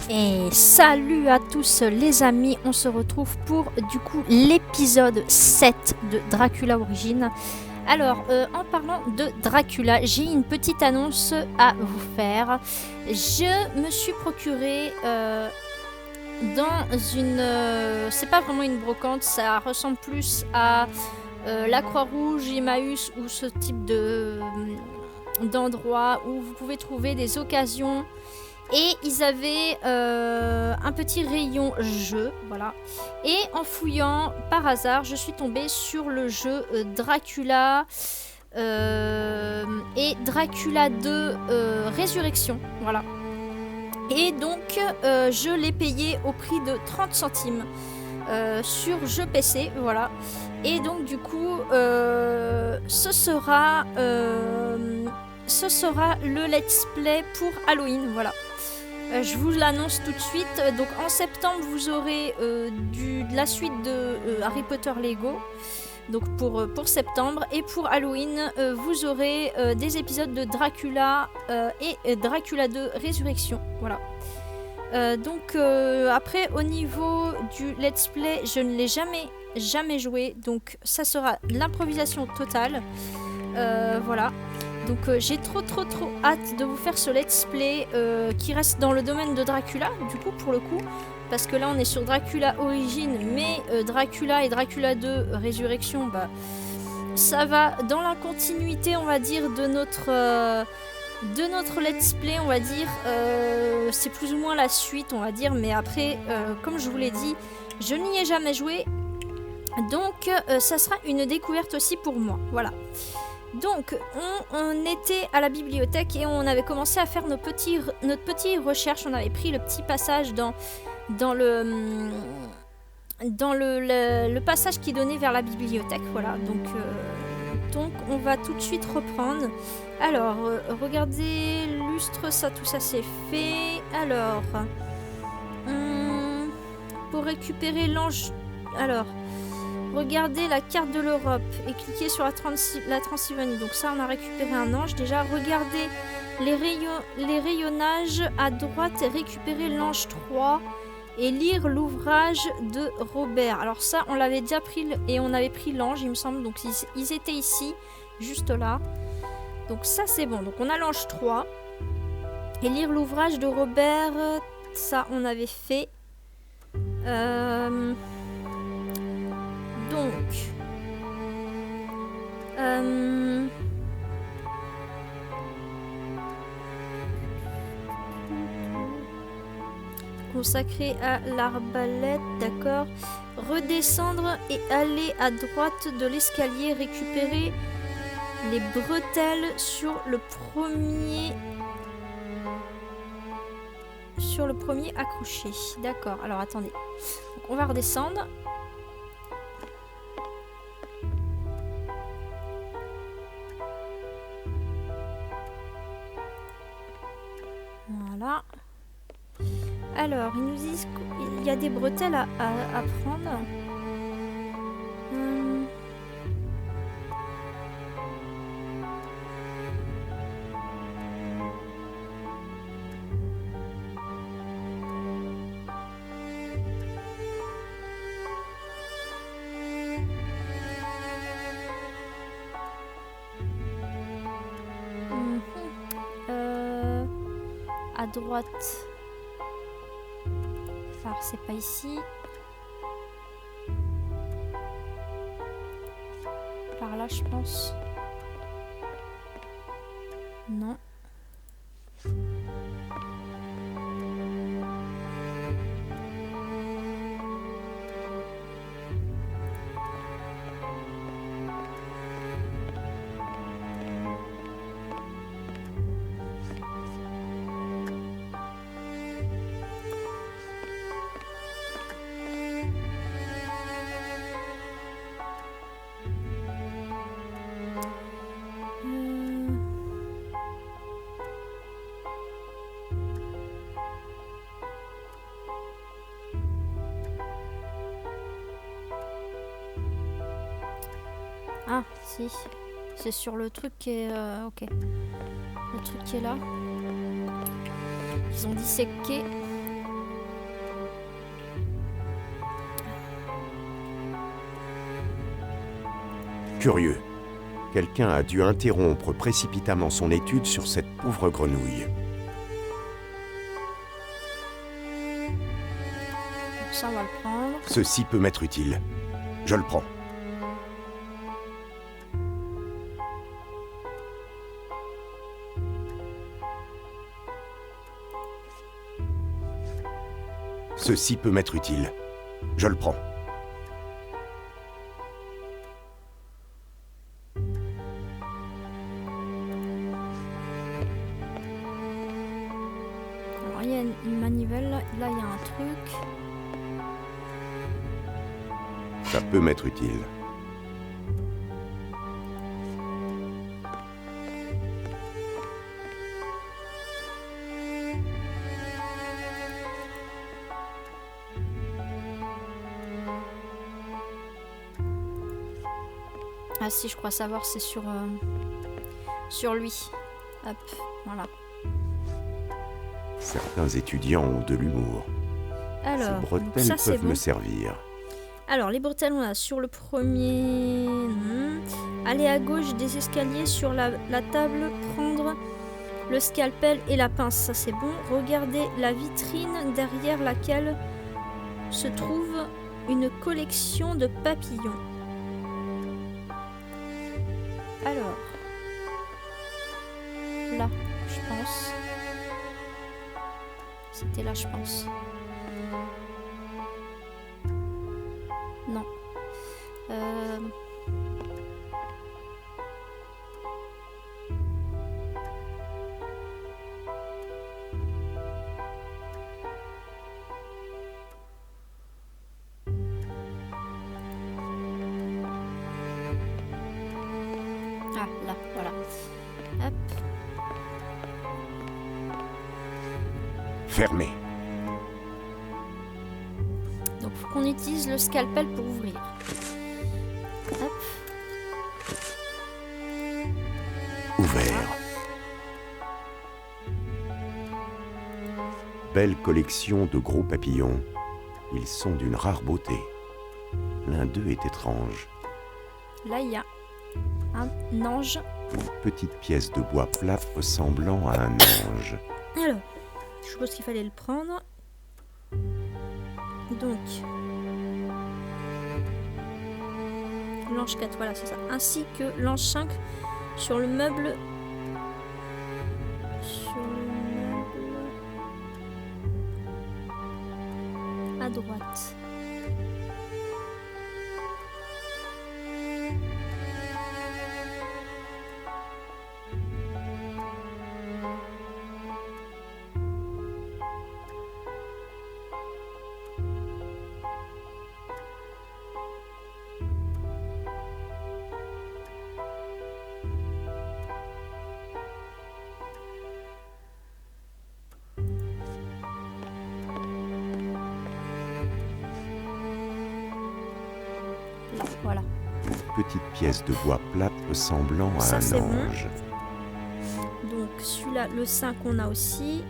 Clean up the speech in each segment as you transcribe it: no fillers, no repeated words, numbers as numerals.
Et salut à tous les amis, on se retrouve pour du coup l'épisode 7 de Dracula Origins. Alors, en parlant de Dracula, j'ai une petite annonce à vous faire. Je me suis procuré dans une... c'est pas vraiment une brocante, ça ressemble plus à la Croix-Rouge, Emmaüs ou ce type d'endroit où vous pouvez trouver des occasions. Et ils avaient un petit rayon jeu, voilà. Et en fouillant, par hasard, je suis tombée sur le jeu Dracula et Dracula 2 Résurrection, voilà. Et donc, je l'ai payé au prix de 30 centimes sur jeu PC, voilà. Et donc, du coup, ce sera le let's play pour Halloween, voilà. Je vous l'annonce tout de suite. Donc en septembre, vous aurez de la suite de Harry Potter Lego. Donc pour septembre. Et pour Halloween, vous aurez des épisodes de Dracula et Dracula 2 Résurrection. Voilà. Donc après, au niveau du let's play, je ne l'ai jamais joué. Donc ça sera l'improvisation totale. Voilà. Donc j'ai trop hâte de vous faire ce let's play qui reste dans le domaine de Dracula, du coup pour le coup, parce que là on est sur Dracula Origins, mais Dracula et Dracula 2 Résurrection, bah, ça va dans la continuité, on va dire, de notre let's play, on va dire. C'est plus ou moins la suite, on va dire, mais après, comme je vous l'ai dit, je n'y ai jamais joué, donc ça sera une découverte aussi pour moi, voilà. Donc, on était à la bibliothèque et on avait commencé à faire notre petite recherche. On avait pris le petit passage dans le passage qui donnait vers la bibliothèque. Voilà, donc on va tout de suite reprendre. Alors, regardez, lustre, ça, tout ça c'est fait. Alors, pour récupérer l'ange... Alors... Regardez la carte de l'Europe et cliquez sur la Transylvanie. Donc ça, on a récupéré un ange. Déjà, regardez les rayonnages à droite et récupérer l'ange 3 et lire l'ouvrage de Robert. Alors ça, on l'avait déjà pris et on avait pris l'ange, il me semble. Donc ils étaient ici, juste là. Donc ça, c'est bon. Donc on a l'ange 3 et lire l'ouvrage de Robert. Ça, on avait fait. Donc, consacré à l'arbalète, d'accord. Redescendre et aller à droite de l'escalier, récupérer les bretelles sur le premier accroché. D'accord, alors attendez. Donc, on va redescendre. Voilà. Alors, ils nous disent qu'il y a des bretelles à prendre. À droite. Enfin, c'est pas ici. Par là, je pense. Non. Si. C'est sur le truc qui est... ok. Le truc qui est là. Ils ont disséqué. Curieux. Quelqu'un a dû interrompre précipitamment son étude sur cette pauvre grenouille. Ça, on va le prendre. Ceci peut m'être utile. Je le prends. Ceci peut m'être utile. Je le prends. Alors, il y a une manivelle. Là, il y a un truc. Ça peut m'être utile. Ah si, je crois savoir, c'est sur lui. Hop, voilà. Certains étudiants ont de l'humour. Alors, Ces donc bretelles ça c'est peuvent bon. me servir. Alors, les bretelles, on a sur le premier... Aller à gauche des escaliers sur la table, prendre le scalpel et la pince, ça c'est bon. Regardez la vitrine derrière laquelle se trouve une collection de papillons. Alors, là, je pense. C'était là, je pense. Non. Ah, là, voilà. Hop. Fermé. Donc, faut qu'on utilise le scalpel pour ouvrir. Hop. Ouvert. Belle collection de gros papillons. Ils sont d'une rare beauté. L'un d'eux est étrange. Là, il y a un ange. Une petite pièce de bois plate ressemblant à un ange. Alors, je suppose qu'il fallait le prendre. Donc, l'ange 4, voilà, c'est ça. Ainsi que l'ange 5 sur le meuble. À droite. Là, voilà. Une petite pièce de bois plate ressemblant à Ça, un c'est bon. ange. Donc celui-là, le 5, on a aussi.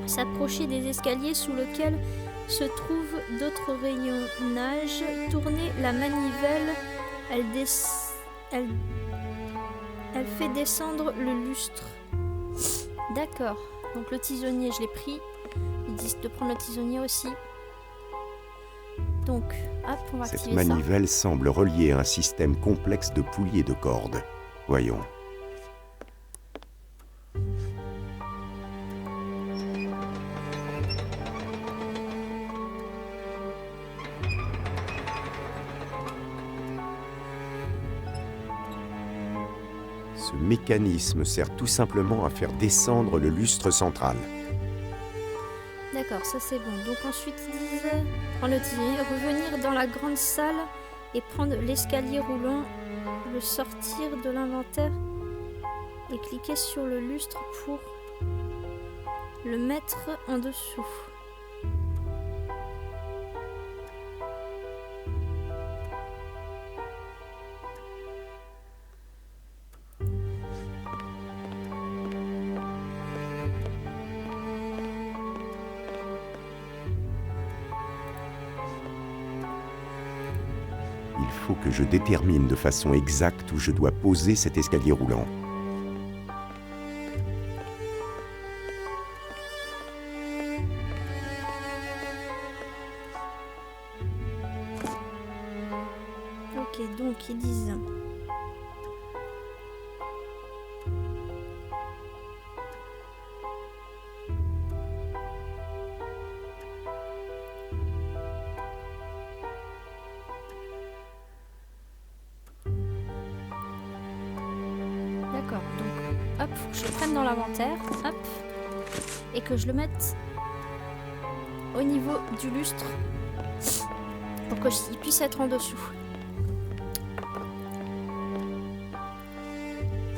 S'approcher des escaliers sous lesquels se trouvent d'autres rayonnages. Tourner la manivelle. Elle fait descendre le lustre. D'accord. Donc le tisonnier, je l'ai pris. Ils disent de prendre le tisonnier aussi. Donc, hop, on va Cette activer ça. manivelle semble relier un système complexe de poulies et de cordes. Voyons. Ce mécanisme sert tout simplement à faire descendre le lustre central. D'accord, ça c'est bon. Donc ensuite, ils disent prendre le tisonnier, revenir dans la grande salle et prendre l'escalier roulant, le sortir de l'inventaire et cliquer sur le lustre pour le mettre en dessous. Il faut que je détermine de façon exacte où je dois poser cet escalier roulant. Ok, donc ils disent... D'accord, donc hop, faut que je le prenne dans l'inventaire, hop, et que je le mette au niveau du lustre pour qu'il puisse être en dessous.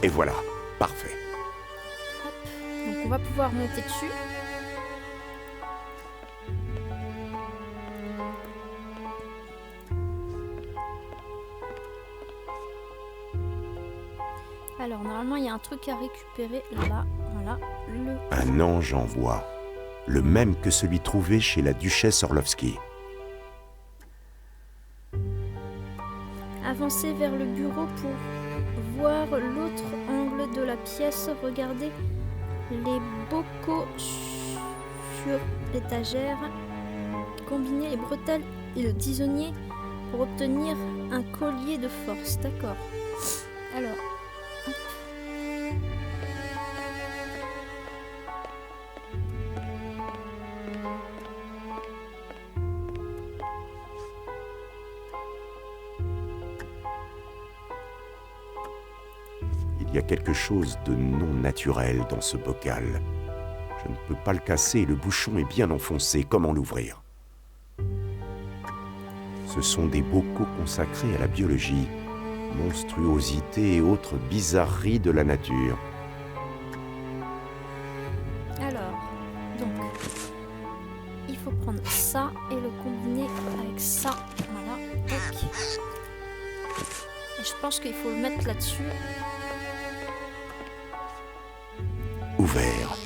Et voilà, parfait. Hop. Donc on va pouvoir monter dessus. Alors normalement il y a un truc à récupérer là, voilà, Un ange en bois, le même que celui trouvé chez la duchesse Orlovsky. Avancez vers le bureau pour voir l'autre angle de la pièce. Regardez les bocaux sur l'étagère. Combinez les bretelles et le tisonnier pour obtenir un collier de force. D'accord. Alors. Hop. Il y a quelque chose de non naturel dans ce bocal. Je ne peux pas le casser et le bouchon est bien enfoncé. Comment l'ouvrir? Ce sont des bocaux consacrés à la biologie, monstruosités et autres bizarreries de la nature. Alors, donc, il faut prendre ça et le combiner avec ça. Voilà. Tac. Et je pense qu'il faut le mettre là-dessus. Ouvert.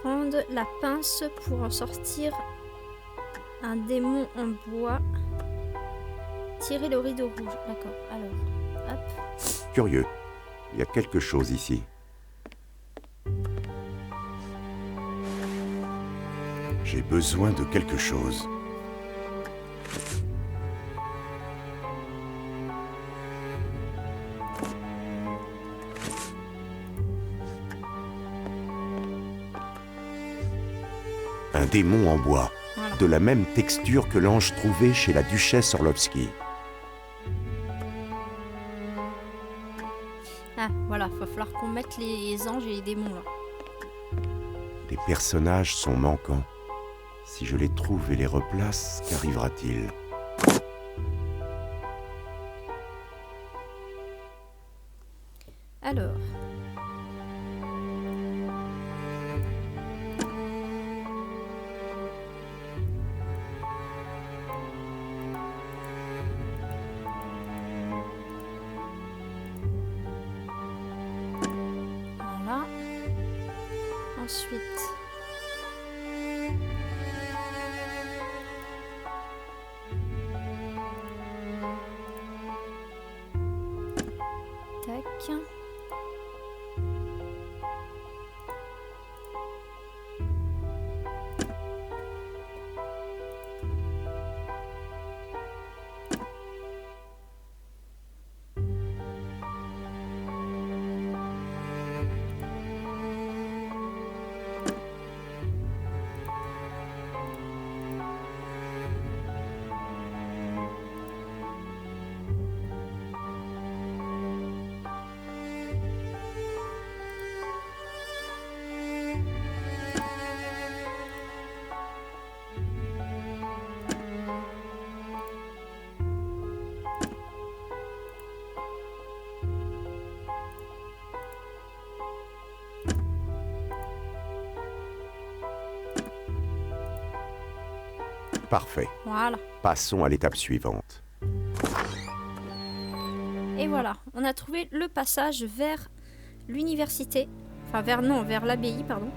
Prendre la pince pour en sortir un démon en bois. Tirer le rideau rouge. D'accord. Alors, hop. Curieux. Il y a quelque chose ici. J'ai besoin de quelque chose. Un démon en bois, Voilà. de la même texture que l'ange trouvé chez la duchesse Orlovsky. Ah, voilà. Va falloir qu'on mette les anges et les démons là. Les personnages sont manquants. Si je les trouve et les replace, qu'arrivera-t-il? Alors. Voilà. Ensuite. Tac. Parfait. Voilà. Passons à l'étape suivante. Et voilà, on a trouvé le passage vers l'université. Enfin, vers l'abbaye, pardon.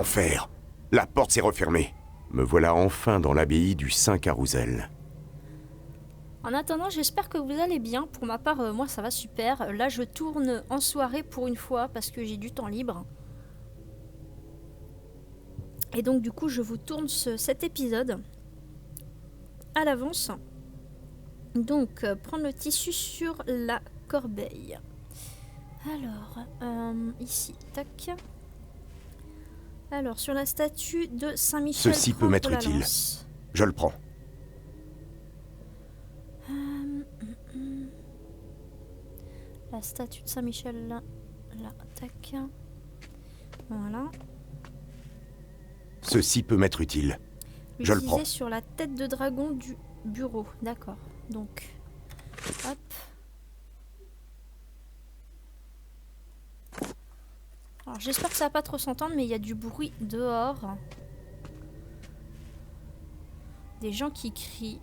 Enfer! La porte s'est refermée. Me voilà enfin dans l'abbaye du Saint-Carousel. En attendant, j'espère que vous allez bien. Pour ma part, moi ça va super. Là, je tourne en soirée pour une fois parce que j'ai du temps libre. Et donc, du coup, je vous tourne cet épisode à l'avance. Donc, prendre le tissu sur la corbeille. Alors, ici, tac. Alors, sur la statue de Saint-Michel, Ceci peut m'être utile. Je le prends. La statue de Saint-Michel, là, tac. Voilà. Ceci peut m'être utile. Je le prends. L'utiliser sur la tête de dragon du bureau. D'accord. Donc, hop. Alors, j'espère que ça va pas trop s'entendre, mais il y a du bruit dehors. Des gens qui crient.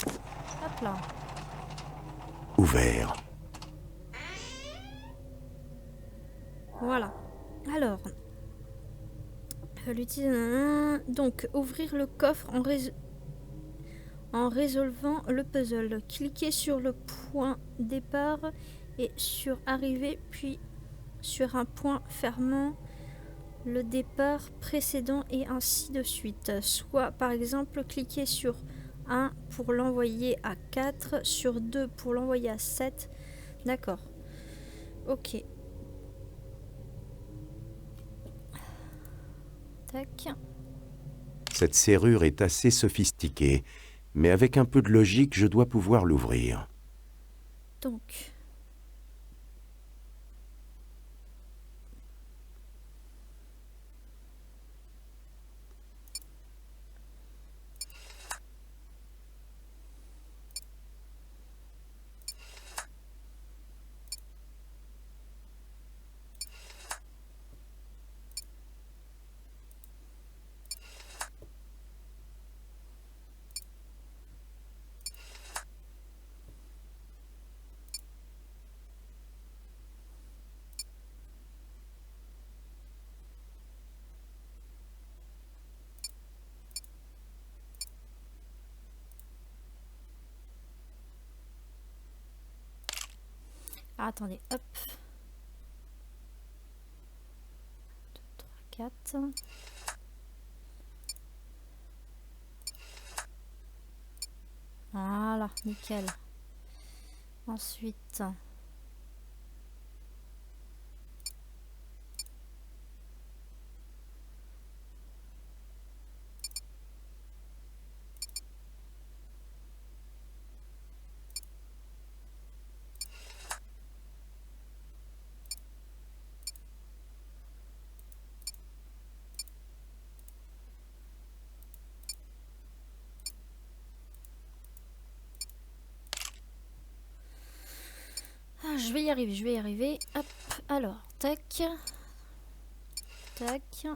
Hop là. Ouvert. Voilà. Alors. Donc, ouvrir le coffre en résolvant le puzzle. Cliquez sur le point départ et sur arrivée, puis sur un point fermant le départ précédent et ainsi de suite. Soit par exemple cliquez sur 1 pour l'envoyer à 4, sur 2 pour l'envoyer à 7. D'accord. Ok. Tac. Cette serrure est assez sophistiquée, mais avec un peu de logique, je dois pouvoir l'ouvrir. Donc... Ah, attendez, hop. 2, 3, 4. Voilà, nickel. Ensuite... Ah, je vais y arriver, je vais y arriver. Hop, alors, tac. Tac.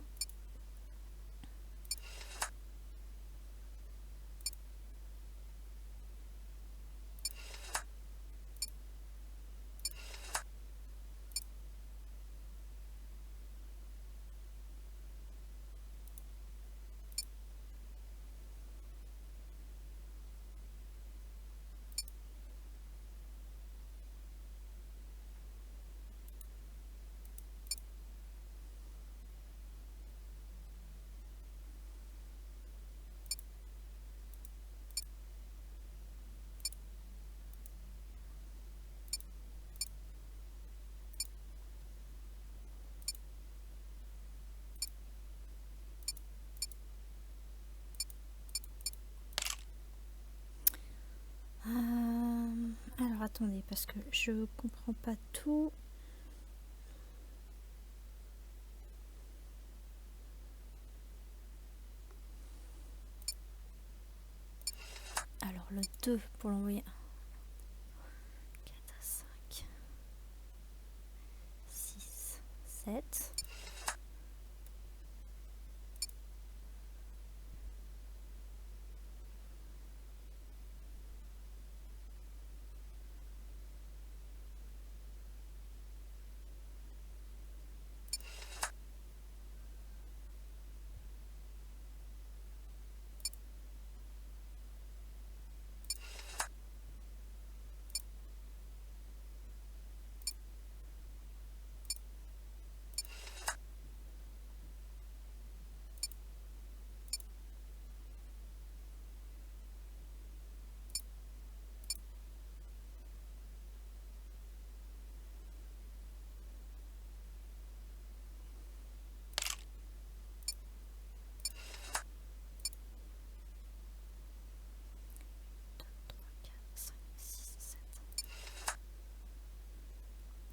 Alors attendez, parce que je comprends pas tout. Alors le 2 pour l'envoyer. 4, 5, 6, 7.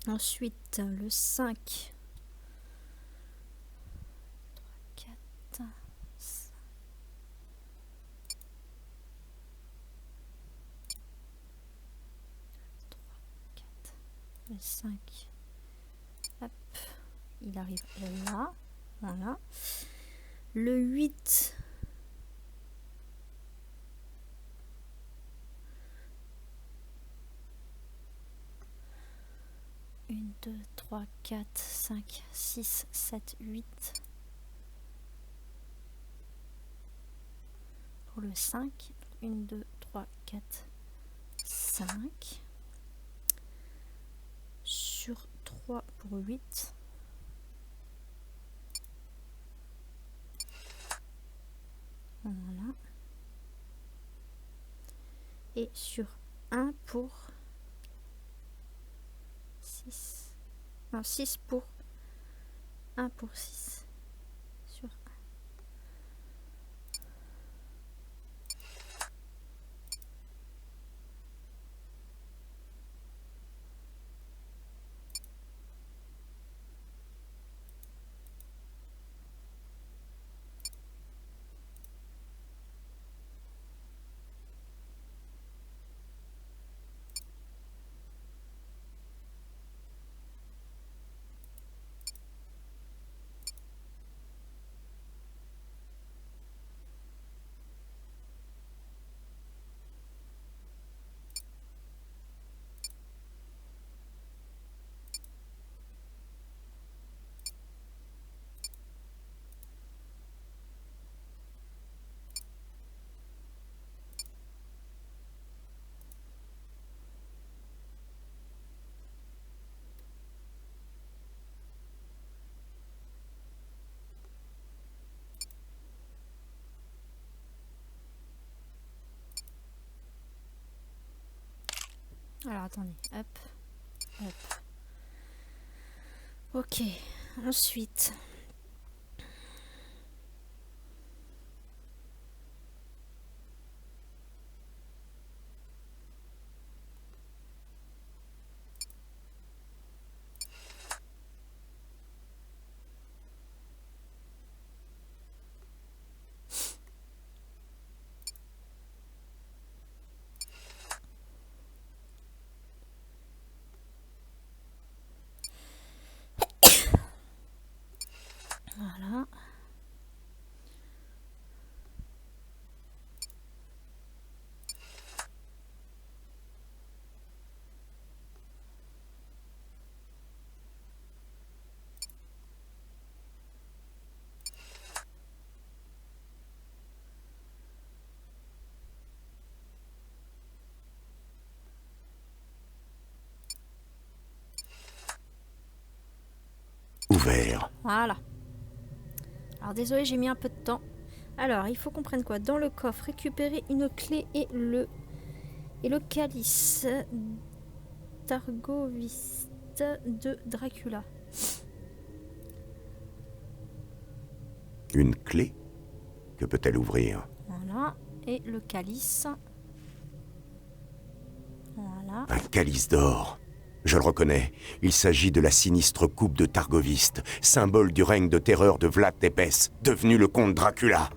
Ensuite, le 5. 4, 5. Le 5. Hop. Il arrive là. Voilà. Le 8. Une, 2, 3, 4, 5, 6, 7, 8. Pour le 5. 1, 2, 3, 4, 5. Sur 3 pour 8. Voilà. Et sur 1 pour 6. Non, 6 pour 1 pour 6. Sur 1. Alors attendez, hop, hop. Ok, ensuite. Voilà. Ouvert. Voilà. Alors désolé, j'ai mis un peu de temps. Alors, il faut qu'on prenne quoi? Dans le coffre, récupérer une clé et le calice Targoviste de Dracula. Une clé? Que peut-elle ouvrir? Voilà. Et le calice. Voilà. Un calice d'or. Je le reconnais. Il s'agit de la sinistre coupe de Targoviste, symbole du règne de terreur de Vlad Tepes, devenu le comte Dracula.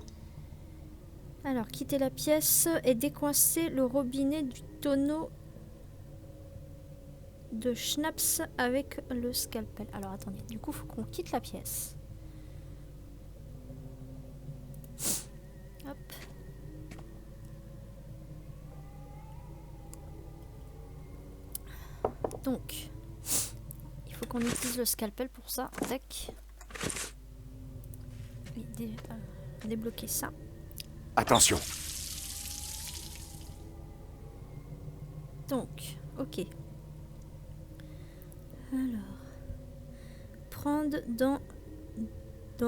Alors, quitter la pièce et décoincer le robinet du tonneau de schnapps avec le scalpel. Alors, attendez. Du coup, il faut qu'on quitte la pièce. Hop. Donc, il faut qu'on utilise le scalpel pour ça. Tac. Et débloquer ça. Attention. Donc, ok. Alors, prendre dans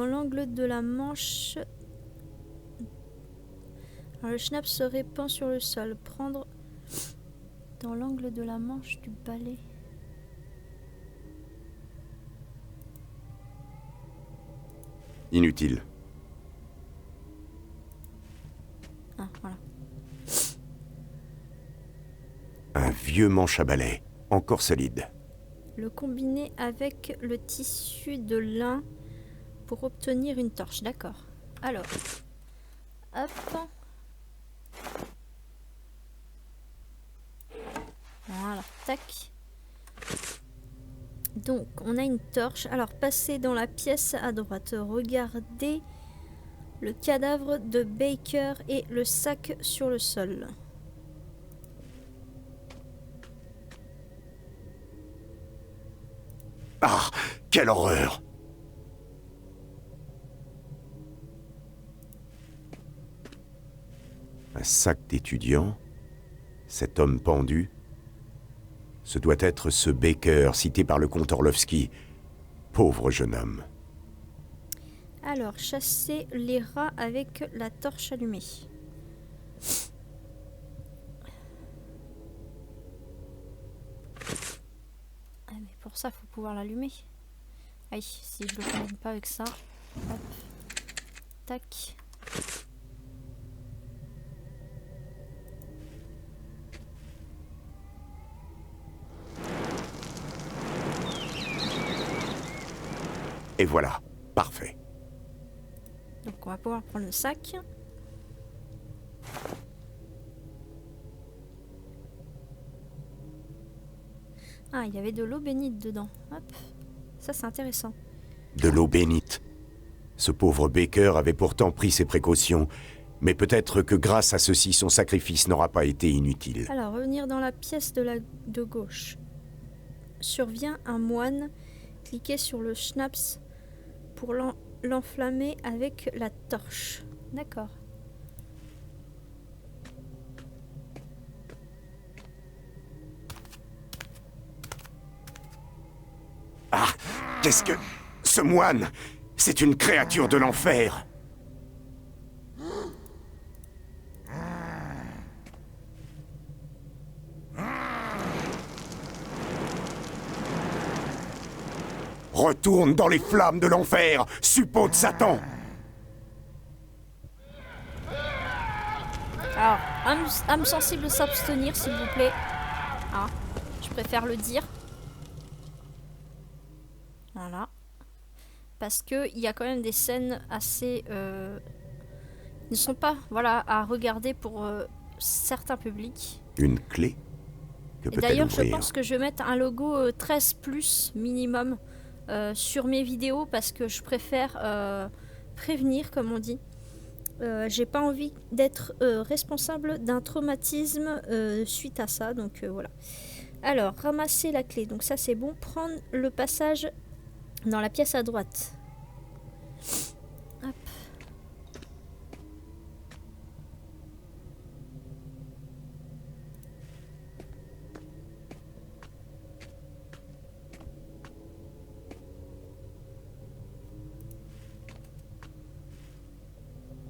l'angle de la manche. Alors, le schnapp se répand sur le sol. Prendre dans l'angle de la manche du balai. Inutile. Ah, voilà. Un vieux manche à balai, encore solide. Le combiner avec le tissu de lin pour obtenir une torche. D'accord. Alors, hop. Voilà, tac. Donc, on a une torche. Alors, passez dans la pièce à droite. Regardez le cadavre de Baker et le sac sur le sol. Ah, quelle horreur! Un sac d'étudiant? Cet homme pendu? Ce doit être ce Baker cité par le comte Orlovski. Pauvre jeune homme. Alors, chassez les rats avec la torche allumée. Ah, mais pour ça, il faut pouvoir l'allumer. Aïe, si je le combine pas avec ça. Hop. Tac. Et voilà, parfait. Donc on va pouvoir prendre le sac. Ah, il y avait de l'eau bénite dedans. Hop. Ça, c'est intéressant. De l'eau bénite. Ce pauvre Baker avait pourtant pris ses précautions, mais peut-être que grâce à ceci, son sacrifice n'aura pas été inutile. Alors, revenir dans la pièce de gauche. Survient un moine. Cliquez sur le schnapps pour l'enflammer avec la torche. D'accord. Ah, qu'est-ce que... Ce moine, c'est une créature de l'enfer. Retourne dans les flammes de l'enfer, suppôt de Satan. Alors, âme sensible s'abstenir, s'il vous plaît. Ah, je préfère le dire. Voilà. Parce que il y a quand même des scènes assez... ne sont pas, voilà, à regarder pour certains publics. Une clé? Que peut-elle D'ailleurs, je ouvrir? pense que je vais mettre un logo 13+ minimum sur mes vidéos parce que je préfère prévenir, comme on dit. J'ai pas envie d'être responsable d'un traumatisme suite à ça, donc voilà. Alors, ramasser la clé, donc ça c'est bon. Prendre le passage dans la pièce à droite. Hop.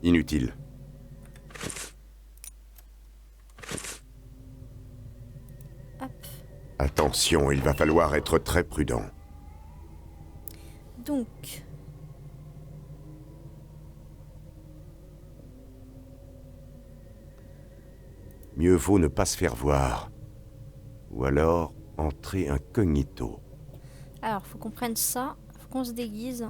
Inutile. Hop. Attention, il va falloir être très prudent. Donc, Mieux vaut ne pas se faire voir. Ou alors, entrer incognito. alors faut qu'on prenne ça, faut qu'on se déguise.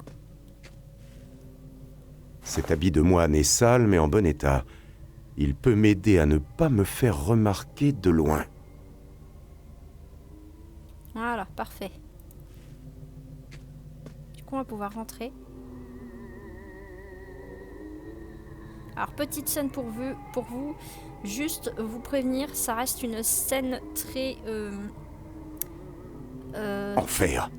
Cet habit de moine est sale mais en bon état. Il peut m'aider à ne pas me faire remarquer de loin. Voilà, parfait. Du coup, on va pouvoir rentrer. Alors, petite scène pour vous. Juste vous prévenir, ça reste une scène très... Enfer!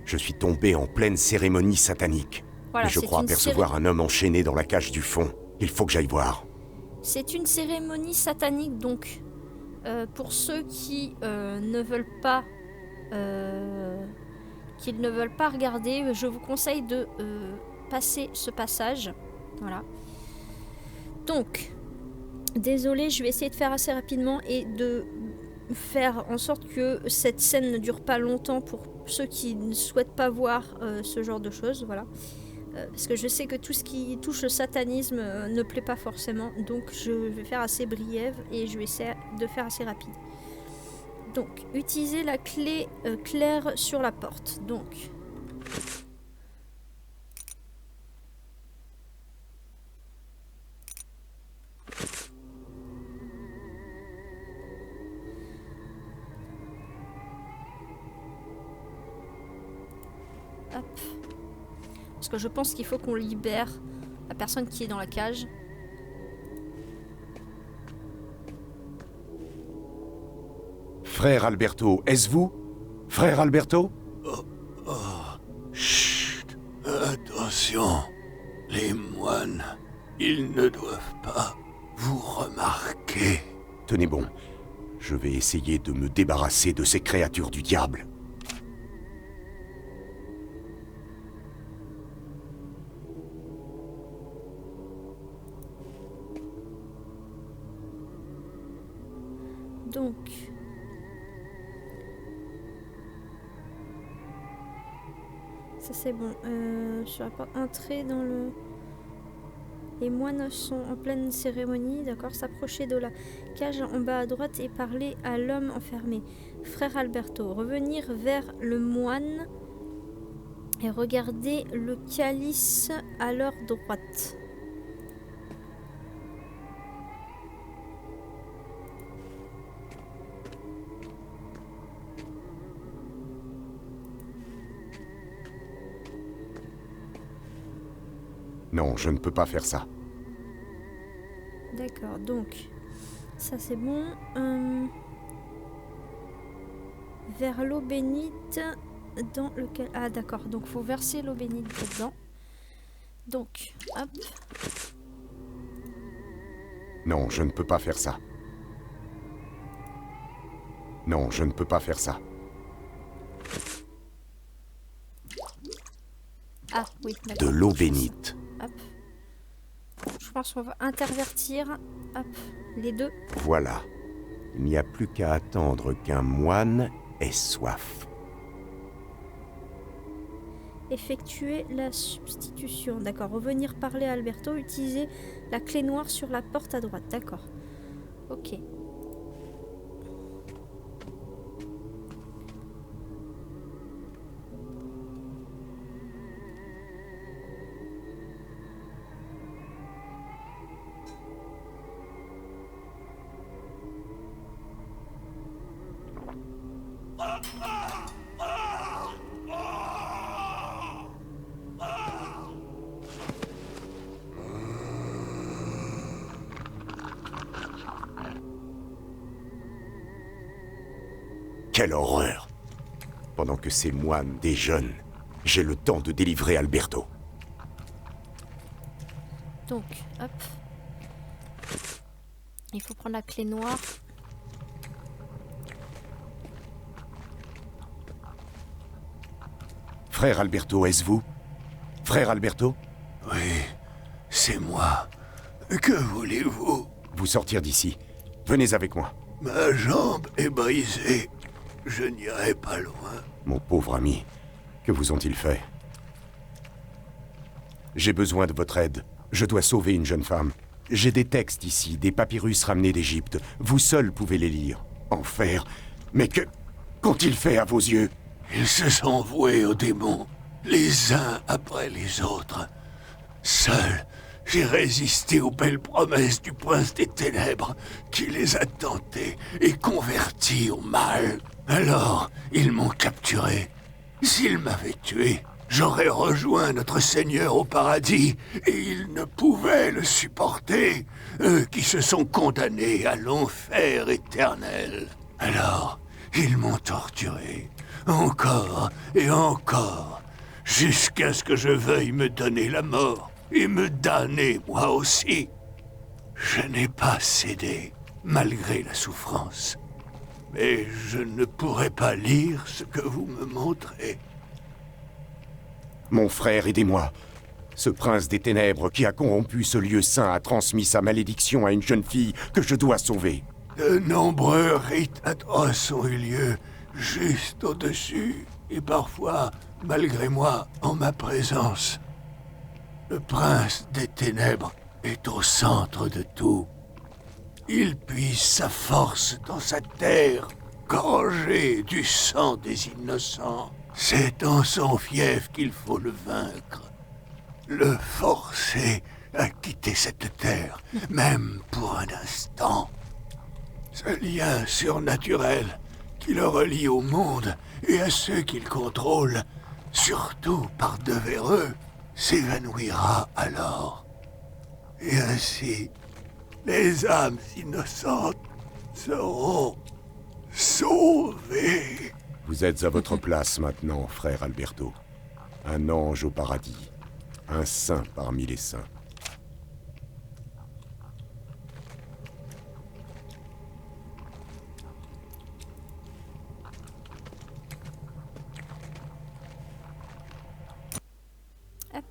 Je suis tombé en pleine cérémonie satanique. Voilà, Et je c'est crois une apercevoir un homme enchaîné dans la cage du fond. Il faut que j'aille voir. C'est une cérémonie satanique, donc pour ceux qui ne veulent pas regarder, je vous conseille de passer ce passage. Voilà. Donc, désolé, je vais essayer de faire assez rapidement et de faire en sorte que cette scène ne dure pas longtemps pour ceux qui ne souhaitent pas voir ce genre de choses. Voilà. Parce que je sais que tout ce qui touche le satanisme ne plaît pas forcément, donc je vais faire assez briève et je vais essayer de faire assez rapide. Donc, utilisez la clé claire sur la porte. Donc... Hop. Parce que je pense qu'il faut qu'on libère la personne qui est dans la cage. Frère Alberto, est-ce vous? Frère Alberto? Chut. Attention. Les moines, ils ne doivent pas vous remarquer. Tenez bon, je vais essayer de me débarrasser de ces créatures du diable. Donc... Ça c'est bon. Sur la porte, entrer dans le... Les moines sont en pleine cérémonie, d'accord. S'approcher de la cage en bas à droite et parler à l'homme enfermé. Frère Alberto, revenir vers le moine et regarder le calice à leur droite. Non, je ne peux pas faire ça. D'accord, donc ça c'est bon. Vers l'eau bénite dans lequel... Ah d'accord, donc faut verser l'eau bénite dedans. Donc, hop. Non, je ne peux pas faire ça. Non, je ne peux pas faire ça. Ah oui, De d'accord. l'eau bénite. Hop. Je pense qu'on va intervertir hop, les deux. Voilà. Il n'y a plus qu'à attendre qu'un moine ait soif. Effectuer la substitution. D'accord. Revenir parler à Alberto. Utiliser la clé noire sur la porte à droite. D'accord. Ok. Quelle horreur! Pendant que ces moines déjeunent, j'ai le temps de délivrer Alberto. Donc, hop. Il faut prendre la clé noire. Frère Alberto, est-ce vous? Frère Alberto? Oui, c'est moi. Que voulez-vous? Vous sortir d'ici. Venez avec moi. Ma jambe est brisée. Je n'irai pas loin. Mon pauvre ami, que vous ont-ils fait? J'ai besoin de votre aide. Je dois sauver une jeune femme. J'ai des textes ici, des papyrus ramenés d'Égypte. Vous seul pouvez les lire. Enfer. Mais qu'ont-ils fait à vos yeux? Ils se sont voués aux démons, les uns après les autres. Seul, j'ai résisté aux belles promesses du prince des ténèbres qui les a tentés et convertis au mal. Alors, ils m'ont capturé. S'ils m'avaient tué, j'aurais rejoint notre Seigneur au paradis et ils ne pouvaient le supporter, eux qui se sont condamnés à l'enfer éternel. Alors, ils m'ont torturé, encore et encore, jusqu'à ce que je veuille me donner la mort et me damner moi aussi. Je n'ai pas cédé, malgré la souffrance. Mais je ne pourrai pas lire ce que vous me montrez. Mon frère, aidez-moi. Ce prince des ténèbres qui a corrompu ce lieu saint a transmis sa malédiction à une jeune fille que je dois sauver. De nombreux rites atroces ont eu lieu, juste au-dessus, et parfois, malgré moi, en ma présence. Le prince des ténèbres est au centre de tout. Il puise sa force dans sa terre, engorger du sang des innocents. C'est dans son fief qu'il faut le vaincre. Le forcer à quitter cette terre, même pour un instant. Ce lien surnaturel qui le relie au monde et à ceux qu'il contrôle, surtout par devers eux, s'évanouira alors. Et ainsi, les âmes innocentes seront sauvées. Vous êtes à votre place maintenant, frère Alberto. Un ange au paradis. Un saint parmi les saints. Hop.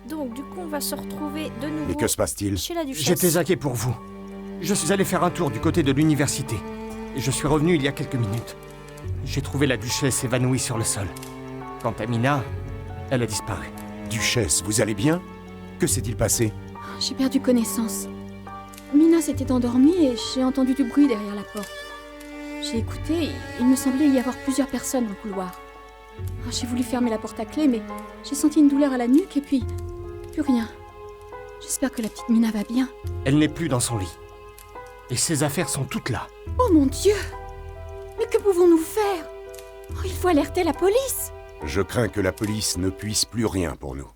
Donc, du coup, on va se retrouver de nouveau Mais que se passe-t-il? chez la duchesse. J'étais inquiet pour vous. Je suis allé faire un tour du côté de l'université. Et je suis revenu il y a quelques minutes. J'ai trouvé la duchesse évanouie sur le sol. Quant à Mina, elle a disparu. Duchesse, vous allez bien? Que s'est-il passé? J'ai perdu connaissance. Mina s'était endormie et j'ai entendu du bruit derrière la porte. J'ai écouté, il me semblait y avoir plusieurs personnes dans le couloir. J'ai voulu fermer la porte à clé, mais j'ai senti une douleur à la nuque et puis... plus rien. J'espère que la petite Mina va bien. Elle n'est plus dans son lit. Et ses affaires sont toutes là. Oh mon Dieu! Mais que pouvons-nous faire? Il faut alerter la police! Je crains que la police ne puisse plus rien pour nous.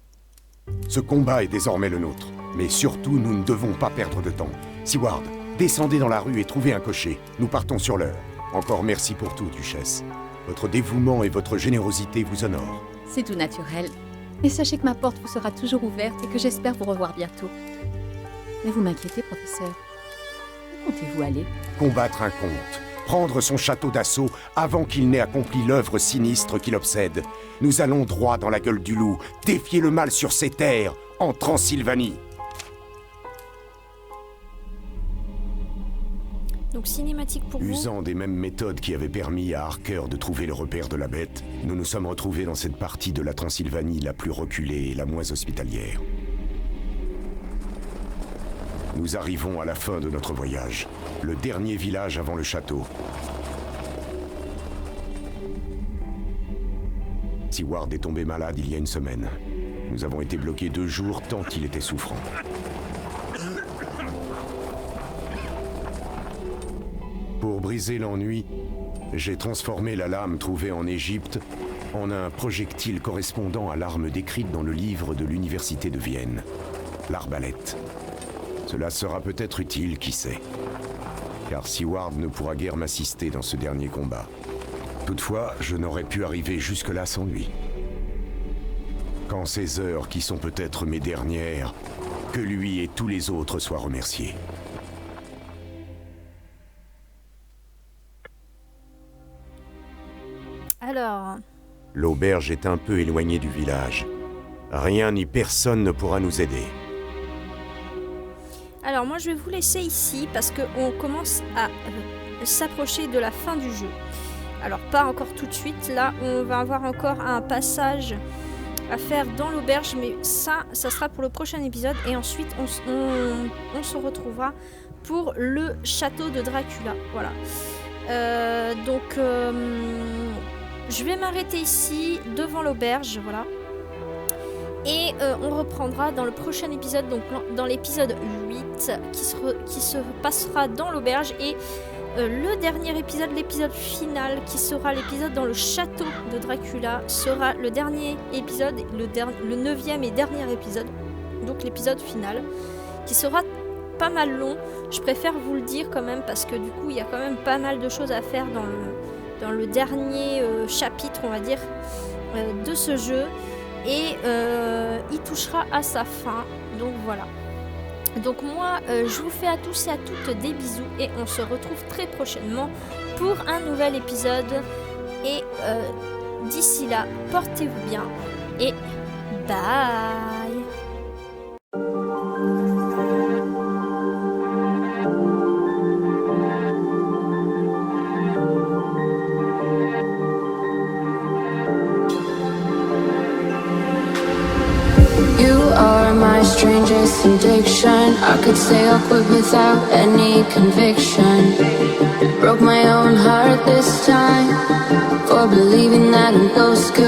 Ce combat est désormais le nôtre. Mais surtout, nous ne devons pas perdre de temps. Seward, descendez dans la rue et trouvez un cocher. Nous partons sur l'heure. Encore merci pour tout, Duchesse. Votre dévouement et votre générosité vous honorent. C'est tout naturel. Et sachez que ma porte vous sera toujours ouverte et que j'espère vous revoir bientôt. Mais vous m'inquiétez, professeur. Où comptez-vous aller? Combattre un comte. Prendre son château d'assaut avant qu'il n'ait accompli l'œuvre sinistre qui l'obsède. Nous allons droit dans la gueule du loup, défier le mal sur ces terres, en Transylvanie. Donc, cinématique pour vous. Usant des mêmes méthodes qui avaient permis à Harker de trouver le repère de la bête, nous nous sommes retrouvés dans cette partie de la Transylvanie la plus reculée et la moins hospitalière. Nous arrivons à la fin de notre voyage, le dernier village avant le château. Seward est tombé malade il y a une semaine. Nous avons été bloqués 2 jours tant il était souffrant. Pour briser l'ennui, j'ai transformé la lame trouvée en Égypte en un projectile correspondant à l'arme décrite dans le livre de l'université de Vienne, l'arbalète. Cela sera peut-être utile, qui sait. Car Seward ne pourra guère m'assister dans ce dernier combat. Toutefois, je n'aurais pu arriver jusque-là sans lui. Qu'en ces heures qui sont peut-être mes dernières, que lui et tous les autres soient remerciés. Alors, L'auberge est un peu éloignée du village. Rien ni personne ne pourra nous aider. alors moi je vais vous laisser ici parce qu'on commence à s'approcher de la fin du jeu. Alors pas encore tout de suite, là on va avoir encore un passage à faire dans l'auberge, mais ça sera pour le prochain épisode et ensuite on se retrouvera pour le château de Dracula. Voilà. Donc je vais m'arrêter ici devant l'auberge, voilà. Et on reprendra dans le prochain épisode, donc dans l'épisode 8 qui se passera dans l'auberge et le dernier épisode, l'épisode final qui sera l'épisode dans le château de Dracula sera le dernier épisode, le 9e et dernier épisode, donc l'épisode final qui sera pas mal long. Je préfère vous le dire quand même parce que du coup il y a quand même pas mal de choses à faire dans le dernier chapitre, on va dire, de ce jeu. Et il touchera à sa fin. Donc voilà. Donc moi, je vous fais à tous et à toutes des bisous. Et on se retrouve très prochainement pour un nouvel épisode. Et d'ici là, portez-vous bien. Et bye. You are my strangest addiction. I could say I'll quit without any conviction. Broke my own heart this time for believing that a ghost could